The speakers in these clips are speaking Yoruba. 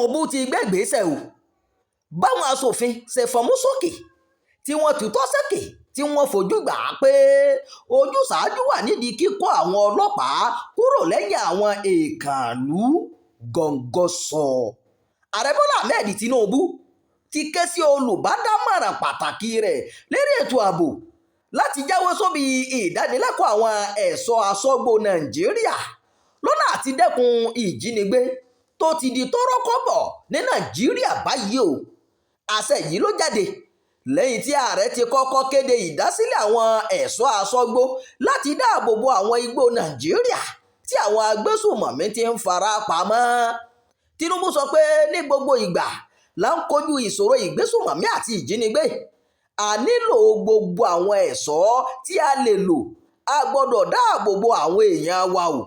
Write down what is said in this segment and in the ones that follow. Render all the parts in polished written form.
Tinubu ti gbẹ́gbèsẹ̀ o báwọn aṣòfin ṣe fọmú sókè tí wọ́n tutọ́ sẹ́kẹ̀ tí wọ́n fojú gbà á pé ojúsàájú wà nídìí kíkó àwọn ọlọ́pàá kúrò lẹ́yìn àwọn èèkànlú gọ̀ǹgọ̀sọ. Ààrẹ Bọ́lá Ahmed Tinubu ti ké sí olùbádámọ̀ràn pàtàkì rẹ̀ lérí ètò ààbò láti jáwé sóbì ìdánilẹ́kọ̀ọ́ àwọn ẹ̀ṣọ́ aṣọ́gbó Nàìjíríà lọ́nà àti dẹ́kun ìjínigbé tó ti di tọ́rọ́kọ́bọ̀ ní Nàìjíríà báyìí o. Àṣẹ yìí ló jáde lẹ́yìn tí ààrẹ ti kọ́kọ́ kéde ìdásílẹ̀ àwọn ẹ̀ṣọ́ aṣọ́gbó láti dáàbò bo àwọn igbó Nàìjíríà tí àwọn agbésùmọ̀mí ti ń fara pamọ́. Tinubu sọ pé ní gbogbo ìgbà là ń kojú ìṣòro ìgbésùmọ̀mí àti ìjínigbé. A nílò gbogbo àwọn ẹ̀ṣọ́ tí a lè lò. A gbọ́dọ̀ dáàbò bo àwọn èèyàn wa o.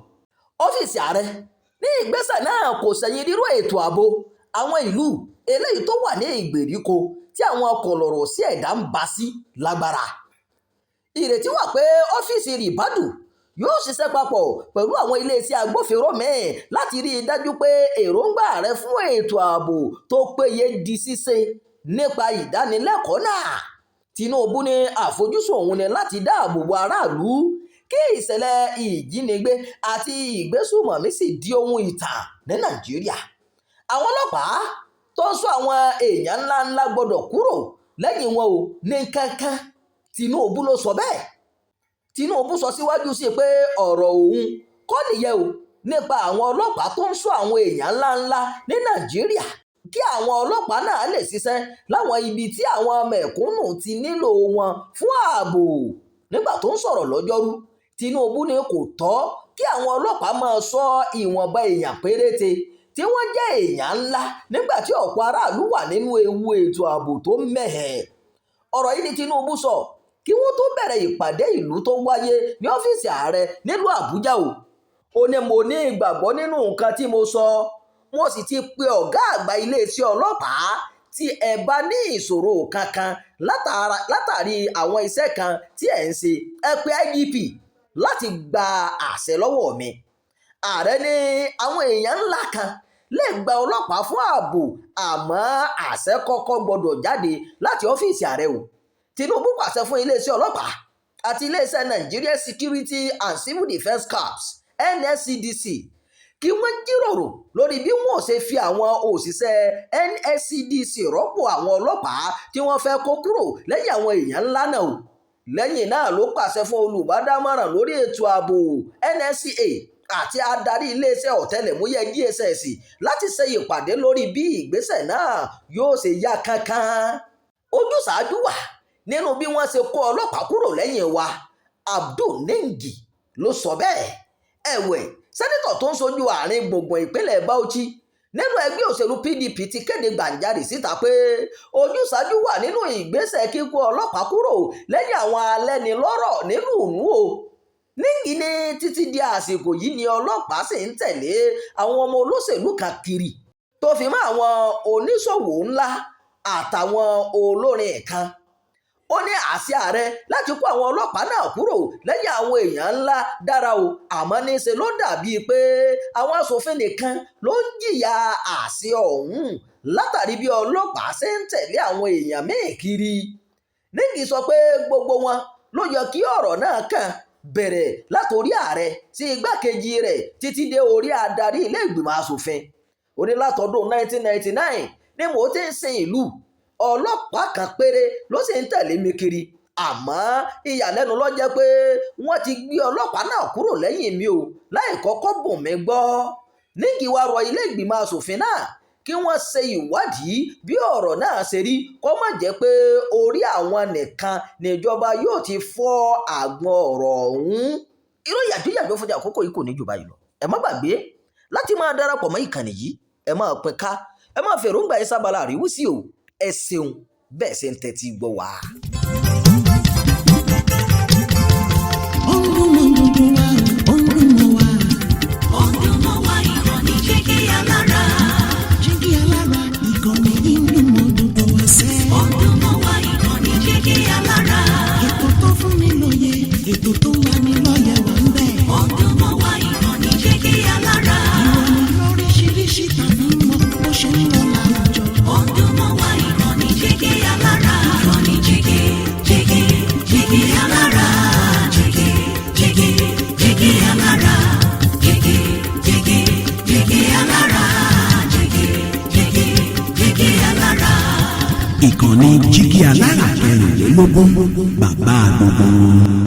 Ọ́fíìsì ààrẹ ní ìgbésẹ̀ náà kò sẹ́yìn ríró ètò ààbò àwọn ìlú eléyìí tó wà ní ìgbèríko tí àwọn kọlọ̀rọ̀ sí ẹ̀dá ń bá sí lágbára. Ìrètí wà pé ọ́fíìsì Ribadu yóò ṣiṣẹ́ papọ̀ pẹ̀lú àwọn iléeṣẹ́ agbófinró míì láti rí i dájú pé èròǹgbà ààrẹ fún ètò ààbò tó péye di ṣíṣe nípa ìdánilẹ́kọ̀ọ́ náà. Tinubu ní àfojúsùn òun ni láti dáàbò bo aráàlú kí ìṣẹ̀lẹ̀ ìjínigbé àti ìgbésùmọ̀mí sì di ohun ìtàn ní Nàìjíríà. Àwọn ọlọ́pàá tó ń ṣọ́ àwọn èèyàn ńláńlá gbọ́dọ̀ kúrò lẹ́yìn wọn o ní kankan. Tinubu ló sọ bẹ́ẹ̀. Tinubu sọ síwájú sí pé ọ̀rọ̀ òun kọ́ nìyẹn o nípa àwọn ọlọ́pàá tó ń ṣọ́ àwọn èèyàn ńláńlá ní Nàìjíríà kí àwọn ọlọ́pàá náà lè ṣiṣẹ́ láwọn ibi tí àwọn mẹ̀kúnnù ti nílò wọn fún ààbò. Nígbà tó ń sọ̀rọ̀ lọ́jọ́rú, Tinubu ní kò tọ́ kí àwọn ọlọ́pàá máa ṣọ́ ìwọ̀nba èèyàn péréte tí wọ́n jẹ́ èèyàn ńlá nígbà tí ọ̀pọ̀ aráàlú wà nínú ewu ètò ààbò tó mẹ́hẹ̀. Ọ̀rọ̀ yìí ni Tinubu sọ kí wọ́n tó bẹ̀rẹ̀ ìpàdé ìlú tó wáyé ní ọ́fíìsì ààrẹ nílùú Àbújá o. Ó ní mo ní ìgbàgbọ́ nínú nǹkan tí mo sọ, mo sì ti pe ọ̀gá àgbà iléeṣẹ́ ọlọ́pàá tí ẹ bá ní ìṣòro kankan látàrí àwọn iṣẹ́ kan tí ẹ̀ ń ṣe, ẹ pe IGP láti gba àṣẹ lọ́wọ́ mi. Ààrẹ ní àwọn èèyàn ńlá kan lè gba ọlọ́pàá fún ààbò àmọ́ àṣẹ kọ́kọ́ gbọ́dọ̀ jáde láti ọ́fíìsì ààrẹ o. Tinubu pàṣẹ fún iléeṣẹ́ ọlọ́pàá àti iléeṣẹ́ Nigeria Security and Civil Defence Corps NSCDC kí wọ́n jíròrò lórí bí wọ́n ṣe fi àwọn òṣìṣẹ́ NSCDC rọ́pò àwọn ọlọ́pàá tí wọ́n fẹ́ kó kúrò lẹ́yìn àwọn èèyàn ńlá náà o. Lẹ́yìn náà ló pàṣẹ fún olùbádámọ̀ràn lórí ètò ààbò NSCA àti adarí iléeṣẹ́ ọ̀tẹlẹ̀múyẹ́ DSS láti ṣe ìpàdé lórí bí ìgbésẹ̀ náà yóò ṣe yá kánkán. Ojúsàájú wà nínú bí wọ́n ṣe kó ọlọ́pàá kúrò lẹ́yìn wa. Abdul Nengi ló sọ bẹ́ẹ̀. Ẹ̀wẹ̀, sẹ́nitọ̀ tó ń sojú àárín gbùngbùn ìpínlẹ̀ Bauchi nínú ẹgbẹ́ òṣèlú PDP ti kéde gbàǹjarè síta pé ojúsàájú wà nínú ìgbésẹ̀ kíkó ọlọ́pàá kúrò lẹ́yìn àwọn alẹ́nilọ́rọ̀ nínú ìlú o. Níyì ní títí di àsìkò yìí ni ọlọ́pàá sì ń tẹ̀lé àwọn ọmọ olóṣèlú kan kiri tó fi mọ́ àwọn oníṣòwò ńlá àtàwọn olórin kan. Ó ní àṣẹ ààrẹ láti kó àwọn ọlọ́pàá náà kúrò lẹ́yìn àwọn èèyàn ńlá dára o, àmọ́ níṣe ló dàbí pé àwọn aṣòfin nìkan ló ń jìyà àṣẹ ọ̀hún látàrí bí ọlọ́pàá ṣe ń tẹ̀lé àwọn èèyàn míì kiri. Níyì sọ pé gbogbo wọn ló yẹ kí ọ̀rọ̀ náà kàn bẹ̀rẹ̀ látòrí ààrẹ sí igbákejì rẹ̀ títí dé orí adarí ilé ìgbìmọ̀ aṣòfin. Ó ní látọdún 1999 ni mo ti ń sin ìlú, ọlọ́pàá kan péré ló sì ń tẹ̀lé mi kiri, àmọ́ ìyàlẹ́nu ló jẹ́ pé wọ́n ti gbé ọlọ́pàá náà kúrò lẹ́yìn mi o láì kọ́kọ́ bùn mí gbọ́. Níyì wá rọ ilé ìgbìmọ̀ aṣòfin náà kí wọ́n ṣe ìwádìí bí ọ̀rọ̀ náà ṣe rí kó má jẹ́ pé orí àwọn nìkan níjọba yóò ti fọ́ àgbọn ọ̀rọ̀ ọ̀hún. Ìròyìn yàjóyàjó fún àkókò yìí kò ní jù báyìí lọ. Ẹ má gbàgbé láti máa darapọ̀ mọ́ ìkànnì yìí, ẹ máa pín ká, ẹ máa fèròǹgbà yín sábàlá àríwísí o. Ẹ ṣeun bẹ́ẹ̀ ṣe ń tẹ́tí gbọ́ wá. Ètò tó wà ní lọ́yẹ̀ wà ń bẹ̀. Ọdún mọ́ wa ìkànnì jẹ́ kí alára. Ìròyìn lóríṣiríṣi tàbí mọ́ bó ṣe ń lọ. ìkànnì Jígí Alára 24 bàbá gbogbo.